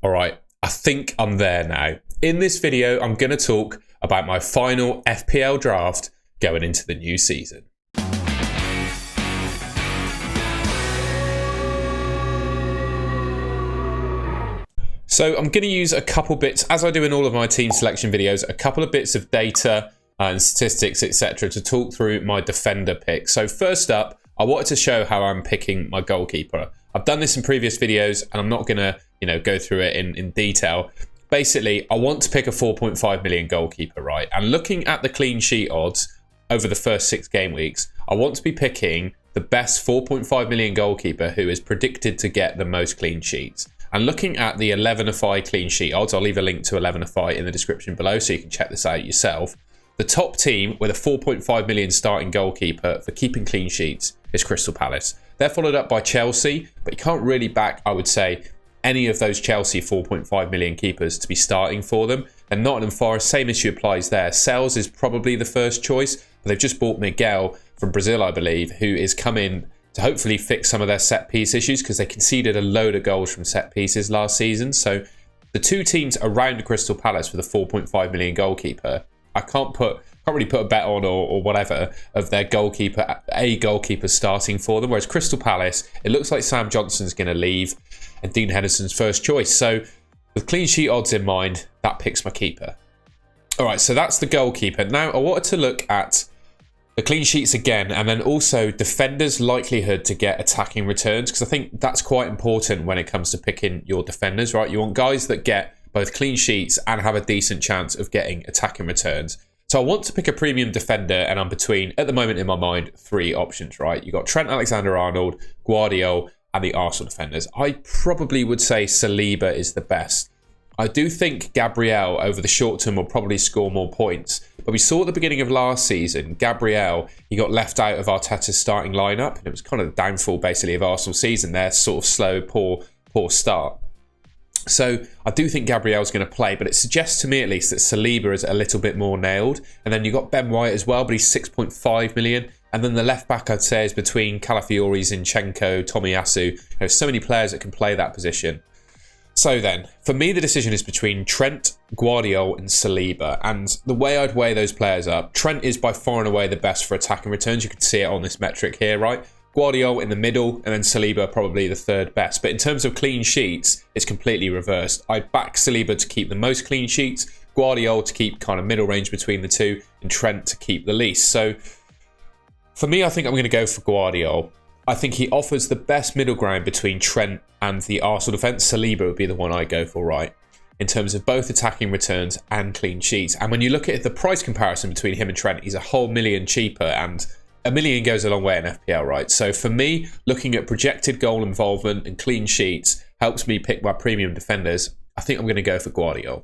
All right, I think I'm there now. In this video, I'm going to talk about my final FPL draft going into the new season. So I'm going to use a couple bits, as I do in all of my team selection videos, a couple of bits of data and statistics, etc., to talk through my defender pick. So first up, I wanted to show how I'm picking my goalkeeper. I've done this in previous videos, and I'm not going to, go through it in detail. Basically, I want to pick a 4.5 million goalkeeper, right? And looking at the clean sheet odds over the first 6 game weeks, I want to be picking the best 4.5 million goalkeeper who is predicted to get the most clean sheets. And looking at the 11FI clean sheet odds, I'll leave a link to 11FI in the description below so you can check this out yourself. The top team with a 4.5 million starting goalkeeper for keeping clean sheets is Crystal Palace. They're followed up by Chelsea, but you can't really back, I would say, any of those Chelsea 4.5 million keepers to be starting for them. And Nottingham Forest, same issue applies there. Sales is probably the first choice, but they've just bought Miguel from Brazil, I believe, who is coming to hopefully fix some of their set piece issues because they conceded a load of goals from set pieces last season. So the two teams around Crystal Palace with a 4.5 million goalkeeper, I can't really put a bet on or whatever of their goalkeeper, a goalkeeper starting for them. Whereas Crystal Palace, it looks like Sam Johnson's going to leave and Dean Henderson's first choice. So with clean sheet odds in mind, that picks my keeper. All right, so that's the goalkeeper. Now I wanted to look at the clean sheets again, and then also defenders' likelihood to get attacking returns, because I think that's quite important when it comes to picking your defenders, right? You want guys that get both clean sheets and have a decent chance of getting attacking returns. So I want to pick a premium defender, and I'm between, at the moment in my mind, 3 options, right? You've got Trent Alexander-Arnold, Guardiola, and the Arsenal defenders. I probably would say Saliba is the best. I do think Gabriel over the short term will probably score more points. But we saw at the beginning of last season, Gabriel, he got left out of Arteta's starting lineup. And it was kind of the downfall, basically, of Arsenal's season. Their sort of slow, poor start. So I do think Gabriel's going to play. But it suggests to me, at least, that Saliba is a little bit more nailed. And then you've got Ben White as well, but he's 6.5 million. And then the left back, I'd say, is between Calafiori, Zinchenko, Tomiyasu. There's so many players that can play that position. So then, for me, the decision is between Trent, Guardiola and Saliba. And the way I'd weigh those players up, Trent is by far and away the best for attacking returns. You can see it on this metric here, right? Guardiola in the middle, and then Saliba probably the third best. But in terms of clean sheets, it's completely reversed. I'd back Saliba to keep the most clean sheets, Guardiola to keep kind of middle range between the two, and Trent to keep the least. So for me, I think I'm going to go for Guardiola. I think he offers the best middle ground between Trent and the Arsenal defence. Saliba would be the one I go for, right, in terms of both attacking returns and clean sheets. And when you look at the price comparison between him and Trent, he's a whole million cheaper, and a million goes a long way in FPL, right? So for me, looking at projected goal involvement and clean sheets helps me pick my premium defenders. I think I'm going to go for Guardiola.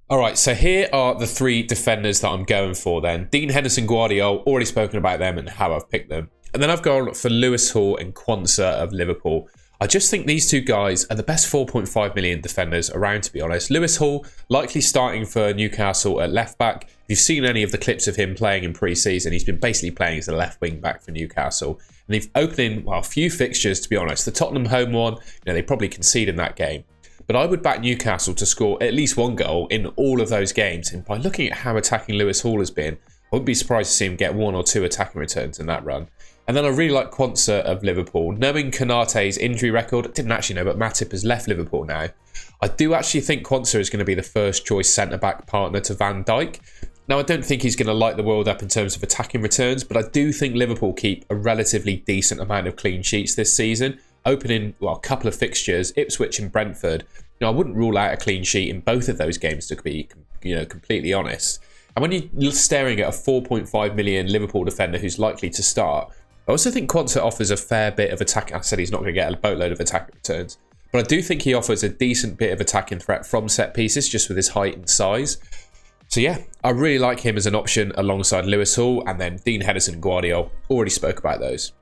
All right, so here are the 3 defenders that I'm going for then. Dean Henderson, Guardiola, already spoken about them and how I've picked them. And then I've gone for Lewis Hall and Quansah of Liverpool. I just think these 2 guys are the best 4.5 million defenders around, to be honest. Lewis Hall likely starting for Newcastle at left back. If you've seen any of the clips of him playing in pre-season, he's been basically playing as a left wing back for Newcastle. And they've opened, a few fixtures, to be honest. The Tottenham home one, they probably conceded that game. But I would back Newcastle to score at least 1 goal in all of those games. And by looking at how attacking Lewis Hall has been, I wouldn't be surprised to see him get 1 or 2 attacking returns in that run. And then I really like Quansah of Liverpool. Knowing Konate's injury record, I didn't actually know, but Matip has left Liverpool now. I do actually think Quansah is going to be the first choice centre-back partner to Van Dijk. Now, I don't think he's going to light the world up in terms of attacking returns, but I do think Liverpool keep a relatively decent amount of clean sheets this season. Opening, a couple of fixtures, Ipswich and Brentford. I wouldn't rule out a clean sheet in both of those games, to be completely honest. And when you're staring at a 4.5 million Liverpool defender who's likely to start, I also think Quansah offers a fair bit of attack. I said he's not going to get a boatload of attacking returns, but I do think he offers a decent bit of attacking threat from set pieces just with his height and size. So yeah, I really like him as an option alongside Lewis Hall, and then Dean Henderson and Guardiola. Already spoke about those.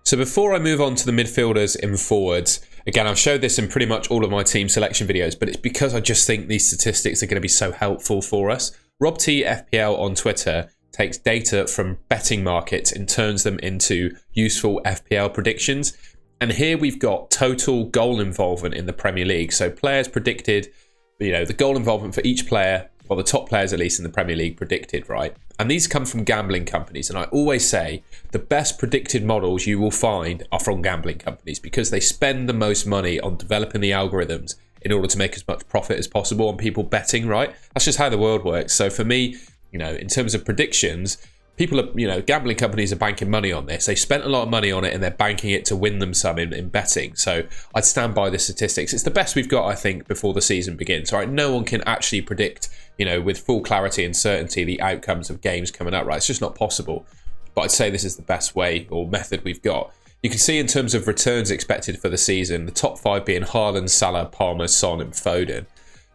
So before I move on to the midfielders and forwards, again, I've showed this in pretty much all of my team selection videos, but it's because I just think these statistics are going to be so helpful for us. Rob T FPL on Twitter takes data from betting markets and turns them into useful FPL predictions. And here we've got total goal involvement in the Premier League. So players predicted, the goal involvement for each player, or the top players at least in the Premier League predicted, right? And these come from gambling companies. And I always say the best predicted models you will find are from gambling companies because they spend the most money on developing the algorithms in order to make as much profit as possible on people betting, right? That's just how the world works. So for me, in terms of predictions, people are, gambling companies are banking money on this. They spent a lot of money on it and they're banking it to win them some in betting. So I'd stand by the statistics. It's the best we've got, I think, before the season begins, right? No one can actually predict, with full clarity and certainty the outcomes of games coming up, right? It's just not possible. But I'd say this is the best way or method we've got. You can see in terms of returns expected for the season, the top 5 being Haaland, Salah, Palmer, Son and Foden.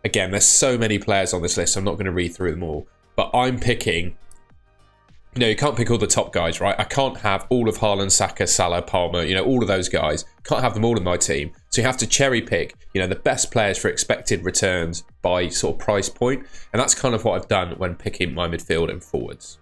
Again, there's so many players on this list, I'm not going to read through them all. But I'm picking... you can't pick all the top guys, right? I can't have all of Haaland, Saka, Salah, Palmer, all of those guys. Can't have them all in my team. So you have to cherry pick, the best players for expected returns by sort of price point. And that's kind of what I've done when picking my midfield and forwards.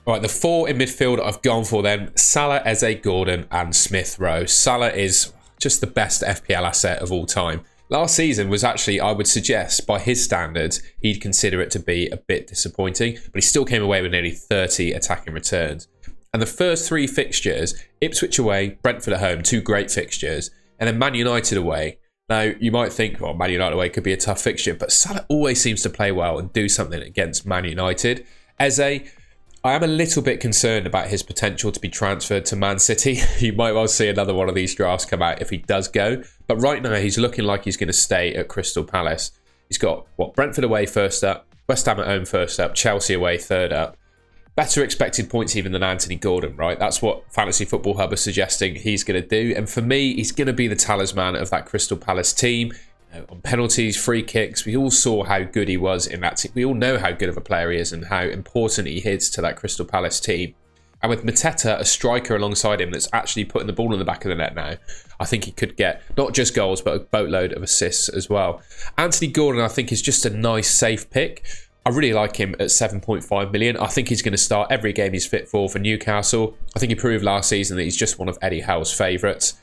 All right, the 4 in midfield I've gone for then, Salah, Eze, Gordon and Smith Rowe. Salah is just the best FPL asset of all time. Last season was actually, I would suggest, by his standards, he'd consider it to be a bit disappointing, but he still came away with nearly 30 attacking returns. And the first 3 fixtures, Ipswich away, Brentford at home, 2 great fixtures, and then Man United away. Now, you might think, well, Man United away could be a tough fixture, but Salah always seems to play well and do something against Man United. Eze, I am a little bit concerned about his potential to be transferred to Man City. You might well see another one of these drafts come out if he does go. But right now, he's looking like he's going to stay at Crystal Palace. He's got, Brentford away first up, West Ham at home first up, Chelsea away third up. Better expected points even than Anthony Gordon, right? That's what Fantasy Football Hub is suggesting he's going to do. And for me, he's going to be the talisman of that Crystal Palace team. On penalties, free kicks, we all saw how good he was in that team. We all know how good of a player he is and how important he is to that Crystal Palace team. And with Mateta, a striker alongside him that's actually putting the ball in the back of the net now, I think he could get not just goals, but a boatload of assists as well. Anthony Gordon, I think, is just a nice, safe pick. I really like him at 7.5 million. I think he's going to start every game he's fit for Newcastle. I think he proved last season that he's just one of Eddie Howe's favourites.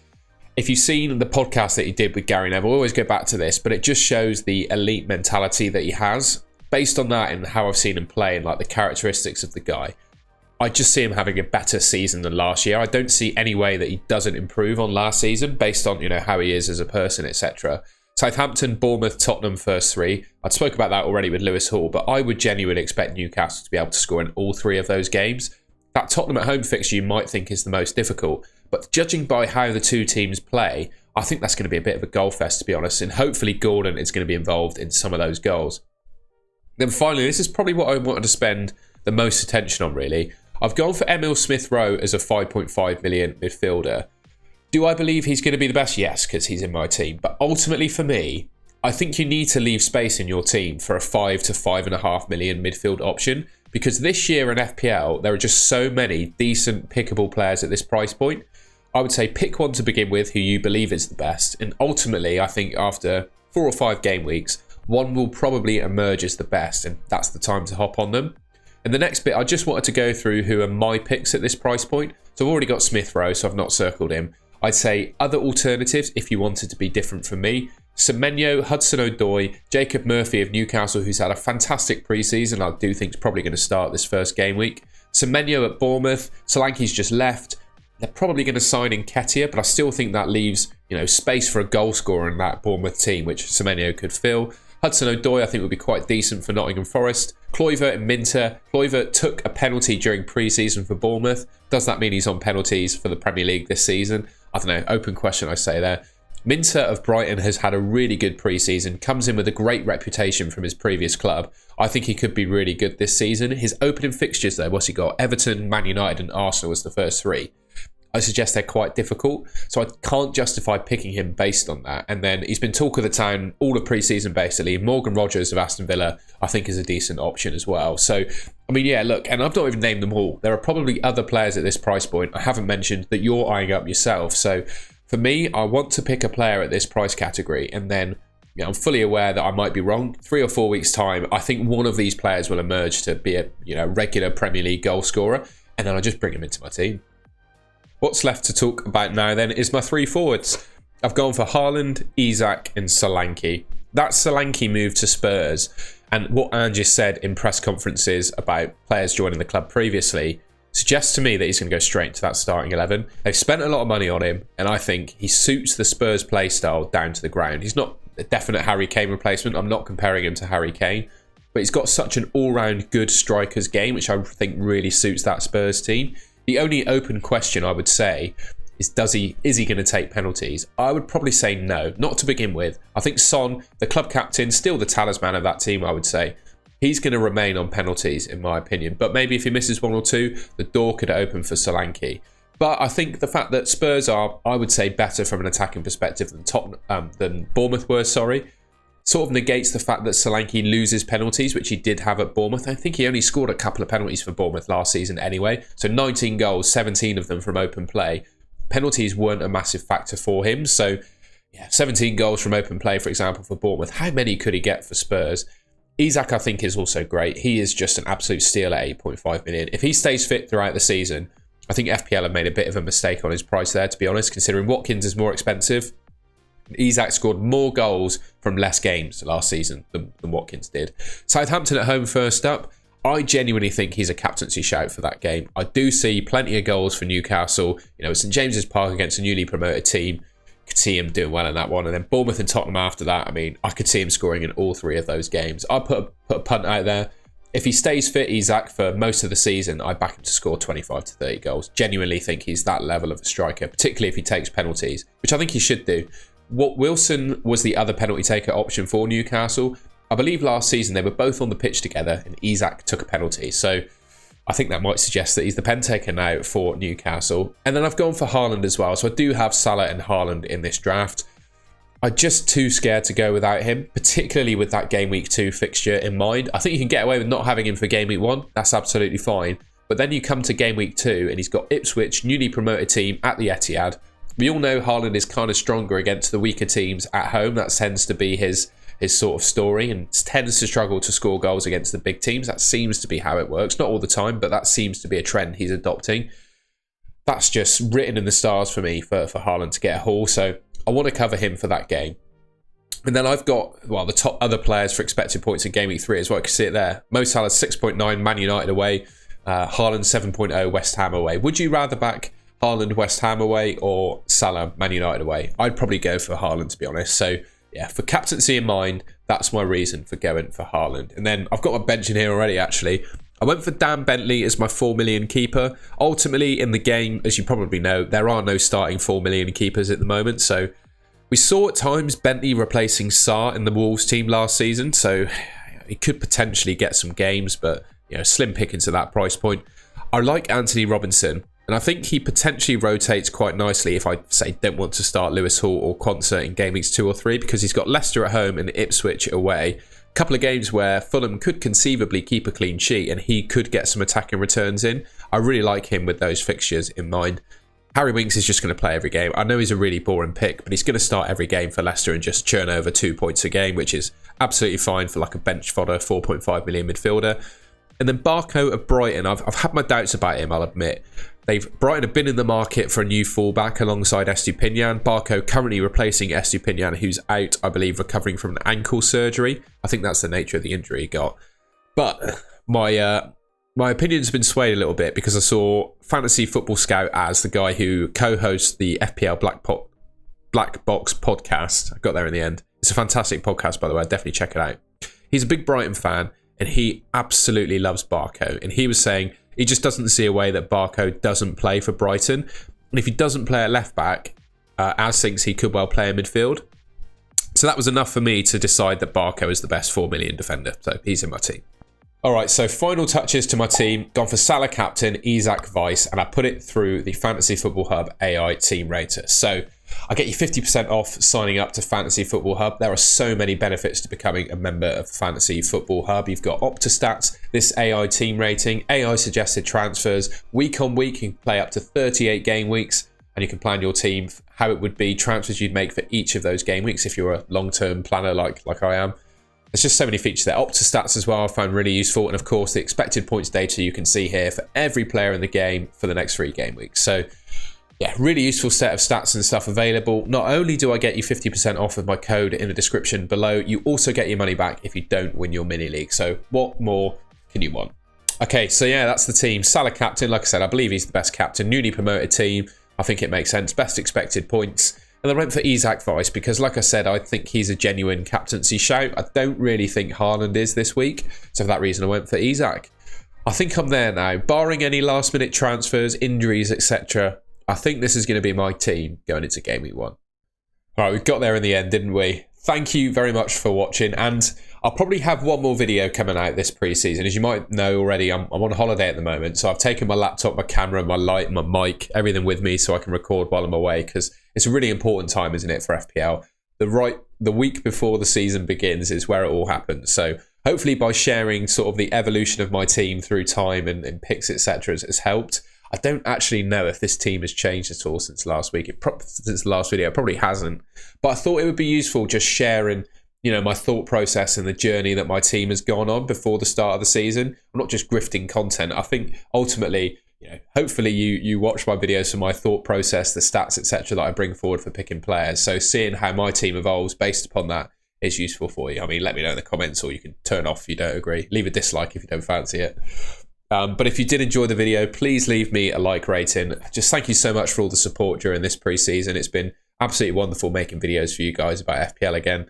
If you've seen the podcast that he did with Gary Neville, I always go back to this, but it just shows the elite mentality that he has. Based on that and how I've seen him play and like the characteristics of the guy, I just see him having a better season than last year. I don't see any way that he doesn't improve on last season based on, how he is as a person, etc. Southampton, Bournemouth, Tottenham first 3. I'd spoke about that already with Lewis Hall, but I would genuinely expect Newcastle to be able to score in all 3 of those games. That Tottenham at home fixture you might think is the most difficult, but judging by how the 2 teams play, I think that's going to be a bit of a goal fest, to be honest, and hopefully Gordon is going to be involved in some of those goals. Then finally, this is probably what I wanted to spend the most attention on, really. I've gone for Emil Smith Rowe as a 5.5 million midfielder. Do I believe he's going to be the best? Yes, because he's in my team. But ultimately for me, I think you need to leave space in your team for a 5 to 5.5 million midfield option, because this year in FPL, there are just so many decent pickable players at this price point. I would say pick one to begin with who you believe is the best. And ultimately, I think after 4 or 5 game weeks, one will probably emerge as the best, and that's the time to hop on them. And the next bit, I just wanted to go through who are my picks at this price point. So I've already got Smith Rowe, so I've not circled him. I'd say other alternatives if you wanted to be different from me. Semenyo, Hudson-Odoi, Jacob Murphy of Newcastle, who's had a fantastic pre-season. I do think he's probably going to start this first game week. Semenyo at Bournemouth. Solanke's just left. They're probably going to sign in Nketiah, but I still think that leaves, space for a goal scorer in that Bournemouth team, which Semenyo could fill. Hudson-Odoi, I think, would be quite decent for Nottingham Forest. Kluivert and Minter. Kluivert took a penalty during pre-season for Bournemouth. Does that mean he's on penalties for the Premier League this season? I don't know. Open question, I say there. Minter of Brighton has had a really good pre-season, comes in with a great reputation from his previous club. I think he could be really good this season. His opening fixtures, though, what's he got? Everton, Man United and Arsenal as the first 3. I suggest they're quite difficult, so I can't justify picking him based on that. And then he's been talk of the town all of pre-season, basically. Morgan Rogers of Aston Villa, I think, is a decent option as well. So, I mean, yeah, look, and I've not even named them all. There are probably other players at this price point I haven't mentioned that you're eyeing up yourself. So, for me, I want to pick a player at this price category, and then I'm fully aware that I might be wrong. 3 or 4 weeks' time, I think one of these players will emerge to be a regular Premier League goal scorer, and then I just bring him into my team. What's left to talk about now then is my 3 forwards. I've gone for Haaland, Isak and Solanke. That Solanke move to Spurs and what Ange said in press conferences about players joining the club previously suggests to me that he's going to go straight into that starting 11. They've spent a lot of money on him and I think he suits the Spurs play style down to the ground. He's not a definite Harry Kane replacement. I'm not comparing him to Harry Kane, but he's got such an all-round good striker's game, which I think really suits that Spurs team. The only open question I would say is he going to take penalties? I would probably say no, not to begin with. I think Son, the club captain, still the talisman of that team, I would say. He's going to remain on penalties, in my opinion. But maybe if he misses 1 or 2, the door could open for Solanke. But I think the fact that Spurs are, I would say, better from an attacking perspective than Bournemouth were, sort of negates the fact that Solanke loses penalties, which he did have at Bournemouth. I think he only scored a couple of penalties for Bournemouth last season anyway. So 19 goals, 17 of them from open play. Penalties weren't a massive factor for him. So, yeah, 17 goals from open play, for example, for Bournemouth. How many could he get for Spurs? Isak, I think, is also great. He is just an absolute steal at 8.5 million. If he stays fit throughout the season, I think FPL have made a bit of a mistake on his price there, to be honest, considering Watkins is more expensive. Isak scored more goals from less games last season than Watkins did. Southampton at home first up. I genuinely think he's a captaincy shout for that game. I do see plenty of goals for Newcastle. You know, St James's Park against a newly promoted team. Could see him doing well in that one. And then Bournemouth and Tottenham after that. I mean, I could see him scoring in all 3 of those games. I'll put a punt out there. If he stays fit, Isak, for most of the season, I back him to score 25 to 30 goals. Genuinely think he's that level of a striker, particularly if he takes penalties, which I think he should do. Wilson was the other penalty taker option for Newcastle. I believe last season they were both on the pitch together and Isak took a penalty. So I think that might suggest that he's the pen taker now for Newcastle. And then I've gone for Haaland as well. So I do have Salah and Haaland in this draft. I'm just too scared to go without him, particularly with that game week 2 fixture in mind. I think you can get away with not having him for game week 1. That's absolutely fine. But then you come to game week 2 and he's got Ipswich, newly promoted team at the Etihad. We all know Haaland is kind of stronger against the weaker teams at home. That tends to be his sort of story and tends to struggle to score goals against the big teams. That seems to be how it works. Not all the time, but that seems to be a trend he's adopting. That's just written in the stars for me for Haaland to get a haul. So I want to cover him for that game. And then I've got, well, the top other players for expected points in game week 3 as well. I can see it there. Mo Salah 6.9, Man United away. Haaland 7.0, West Ham away. Would you rather back Haaland, West Ham away or Salah, Man United away? I'd probably go for Haaland, to be honest. So yeah, for captaincy in mind, that's my reason for going for Haaland. And then I've got my bench in here already, actually. I went for Dan Bentley as my 4 million keeper. Ultimately, in the game, as you probably know, there are no starting 4 million keepers at the moment. So we saw at times Bentley replacing Sarr in the Wolves team last season. So he could potentially get some games, but you know, slim pickings at that price point. I like Anthony Robinson. And I think he potentially rotates quite nicely if I, say, don't want to start Lewis Hall or Quansah in game weeks 2 or 3 because he's got Leicester at home and Ipswich away. A couple of games where Fulham could conceivably keep a clean sheet and he could get some attacking returns in. I really like him with those fixtures in mind. Harry Winks is just going to play every game. I know he's a really boring pick, but he's going to start every game for Leicester and just churn over 2 points a game, which is absolutely fine for like a bench fodder 4.5 million midfielder. And then Barco of Brighton, I've had my doubts about him, I'll admit. Brighton have been in the market for a new fullback alongside Estupinian. Barco currently replacing Estupinian, who's out, I believe, recovering from an ankle surgery. I think that's the nature of the injury he got. But my opinion's been swayed a little bit because I saw Fantasy Football Scout as the guy who co-hosts the FPL Black Box podcast. I got there in the end. It's a fantastic podcast, by the way. Definitely check it out. He's a big Brighton fan and he absolutely loves Barco. And he was saying he just doesn't see a way that Barco doesn't play for Brighton. And if he doesn't play at left back, Az thinks he could well play in midfield. So that was enough for me to decide that Barco is the best 4 million defender. So he's in my team. All right, so final touches to my team. Gone for Salah captain, Isak vice, and I put it through the Fantasy Football Hub AI team rater. So I get you 50% off signing up to Fantasy Football Hub. There are so many benefits to becoming a member of Fantasy Football Hub. You've got Optastats, this AI team rating, AI suggested transfers. Week on week, you can play up to 38 game weeks, and you can plan your team, how it would be, transfers you'd make for each of those game weeks if you're a long-term planner like I am. There's just so many features there. Optastats as well I found really useful. And of course, the expected points data you can see here for every player in the game for the next 3 game weeks. So yeah, really useful set of stats and stuff available. Not only do I get you 50% off with my code in the description below, you also get your money back if you don't win your mini league. So what more can you want? Okay, so yeah, that's the team. Salah captain, like I said, I believe he's the best captain. Newly promoted team. I think it makes sense. Best expected points. And I went for Isak Vice because, like I said, I think he's a genuine captaincy shout. I don't really think Haaland is this week. So for that reason, I went for Isak. I think I'm there now. Barring any last minute transfers, injuries, etc., I think this is going to be my team going into Game Week 1. All right, we got there in the end, didn't we? Thank you very much for watching. And I'll probably have one more video coming out this pre-season. As you might know already, I'm on holiday at the moment. So I've taken my laptop, my camera, my light, my mic, everything with me so I can record while I'm away. Because it's a really important time, isn't it, for FPL? The week before the season begins is where it all happens. So hopefully by sharing sort of the evolution of my team through time and picks, etc., has helped. I don't actually know if this team has changed at all since last week. Since the last video, it probably hasn't. But I thought it would be useful just sharing, you know, my thought process and the journey that my team has gone on before the start of the season. I'm not just grifting content. I think ultimately, you know, hopefully you watch my videos for my thought process, the stats, etc., that I bring forward for picking players. So seeing how my team evolves based upon that is useful for you. I mean, let me know in the comments, or you can turn off if you don't agree. Leave a dislike if you don't fancy it. But if you did enjoy the video, please leave me a like rating. Just thank you so much for all the support during this pre-season. It's been absolutely wonderful making videos for you guys about FPL again.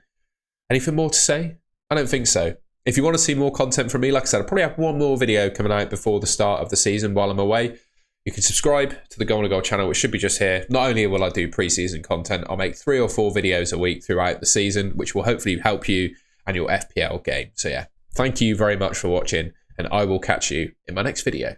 Anything more to say? I don't think so. If you want to see more content from me, like I said, I'll probably have one more video coming out before the start of the season while I'm away. You can subscribe to the Goal and Goal channel, which should be just here. Not only will I do pre-season content, I'll make 3 or 4 videos a week throughout the season, which will hopefully help you and your FPL game. So yeah, thank you very much for watching, and I will catch you in my next video.